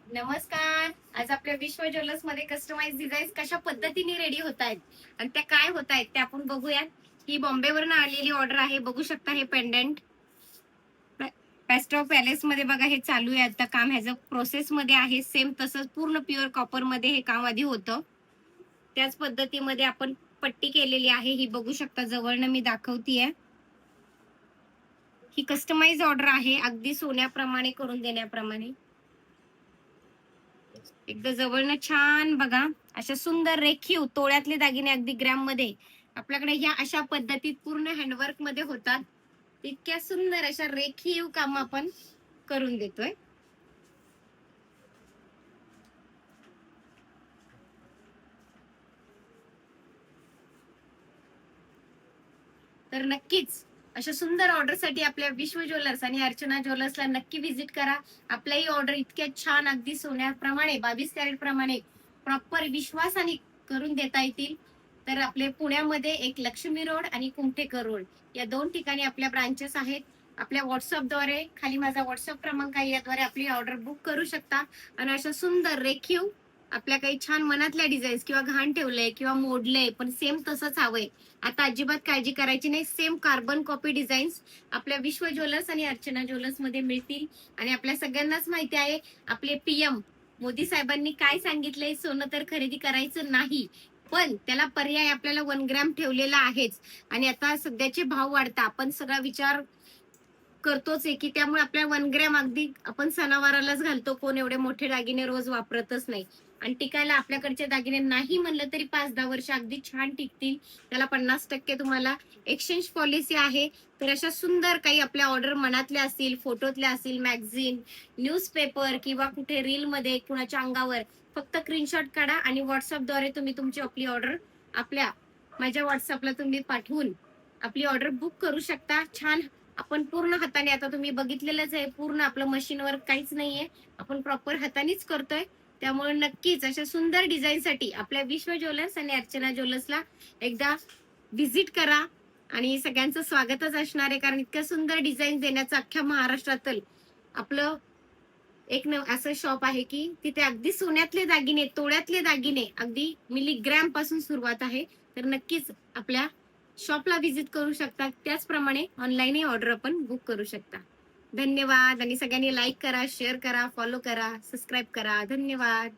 नमस्कार. आज आपल्या विश्व ज्वेलर्स मध्ये कस्टमाइज डिझाईन्स कशा पद्धतीने रेडी होत आहेत आणि त्या काय होत आहेत ते आपण बघूयात. ही बॉम्बेवरून आलेली ऑर्डर आहे. बघू शकता हे पेंडंट पेस्टो पॅलेस मध्ये बघा हे चालू आहे आता काम. ह्याचं प्रोसेस मध्ये आहे. सेम तसंच पूर्ण प्युअर कॉपर मध्ये हे काम आधी होतं. त्याच पद्धतीमध्ये आपण पट्टी केलेली आहे. ही बघू शकता, जवळनं मी दाखवतीये. ही कस्टमाइज ऑर्डर आहे, अगदी सोन्याप्रमाणे करून देण्याप्रमाणे. एकदा जवळनं छान बघा. अशा सुंदर रेखीव तोळ्यातले दागिने अगदी ग्रॅम मध्ये आपल्याकडे ह्या अशा पद्धतीत पूर्ण हँडवर्क मध्ये होतात. इतक्या सुंदर अशा रेखीव काम आपण करून देतोय. तर नक्कीच अशा सुंदर ऑर्डरसाठी आपल्या विश्व ज्वेलर्स आणि अर्चना ज्वेलर्सला नक्की व्हिजिट करा. आपल्याही ऑर्डर इतक्या छान अगदी सोन्याप्रमाणे 22 कॅरेट प्रमाणे प्रॉपर विश्वासाने करून देता येतील. तर आपले पुण्यामध्ये एक लक्ष्मी रोड आणि कुमठेकर रोड या दोन ठिकाणी आपल्या ब्रांचेस आहेत. आपल्या व्हॉट्सअपद्वारे खाली माझा व्हॉट्सअप क्रमांक आहे, याद्वारे आपली ऑर्डर बुक करू शकता. आणि अशा सुंदर रेखीव आपल्या काही छान मनातल्या डिझाईन्स किंवा घाण ठेवलंय किंवा मोडलंय पण सेम तसंच हवंय, आता अजिबात काळजी करायची नाही. सेम कार्बन कॉपी डिझाईन्स आपल्या विश्व ज्वेलर्स आणि अर्चना ज्वेलर्स मध्ये मिळतील. आणि आपल्या सगळ्यांनाच माहिती आहे आपले पीएम मोदी साहेबांनी काय सांगितलंय, सोनं तर खरेदी करायचं नाही, पण त्याला पर्याय आपल्याला 1 ग्रॅम ठेवलेला आहेच. आणि आता सध्याचे भाव वाढता, आपण सगळा विचार करतोच आहे की त्यामुळे आपल्या 1 ग्रॅम अगदी आपण सणावारालाच घालतो. कोण एवढे मोठे दागिने रोज वापरतच नाही. आणि टिकायला आपल्याकडचे दागिने नाही म्हणलं तरी 5-10 वर्ष अगदी छान टिकतील. त्याला 50% तुम्हाला एक्सचेंज पॉलिसी आहे. तर अशा सुंदर काही आपल्या ऑर्डर मनातल्या असतील, फोटोतल्या असतील, मॅगझिन, न्यूजपेपर किंवा कुठे रील मध्ये कुणाच्या अंगावर, फक्त स्क्रीनशॉट काढा आणि व्हॉट्सअपद्वारे तुम्ही तुमची आपली ऑर्डर आपल्या माझ्या व्हॉट्सअपला तुम्ही पाठवून आपली ऑर्डर बुक करू शकता. छान आपण पूर्ण हाताने, आता तुम्ही बघितलेलंच आहे, पूर्ण आपलं मशीनवर काहीच नाहीये, आपण प्रॉपर हातानेच करतोय. त्यामुळे नक्कीच अशा सुंदर डिझाईनसाठी आपल्या विश्व ज्वेलर्स आणि अर्चना ज्वेलर्सला एकदा व्हिजिट करा. आणि सगळ्यांचं स्वागतच असणार आहे, कारण इतक्या सुंदर डिझाईन देण्याचं अख्ख्या महाराष्ट्रातील आपलं एक असं शॉप आहे की तिथे अगदी सोन्यातले दागिने, तोळ्यातले दागिने अगदी मिलीग्रॅम पासून सुरुवात आहे. तर नक्कीच आपल्या शॉपला व्हिजिट करू शकता. त्याचप्रमाणे ऑनलाईनही ऑर्डर आपण बुक करू शकता. धन्यवाद. आणि सगळ्यांनी लाईक करा, शेअर करा, फॉलो करा, सबस्क्राईब करा. धन्यवाद.